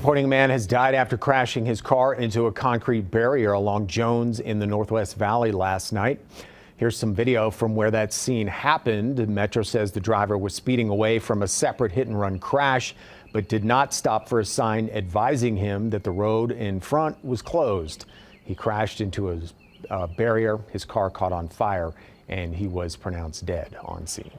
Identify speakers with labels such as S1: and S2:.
S1: Reporting a man has died after crashing his car into a concrete barrier along Jones in the Northwest Valley last night. Here's some video from where that scene happened. Metro says the driver was speeding away from a separate hit-and-run crash, but did not stop for a sign advising him that the road in front was closed. He crashed into a barrier. His car caught on fire, and he was pronounced dead on scene.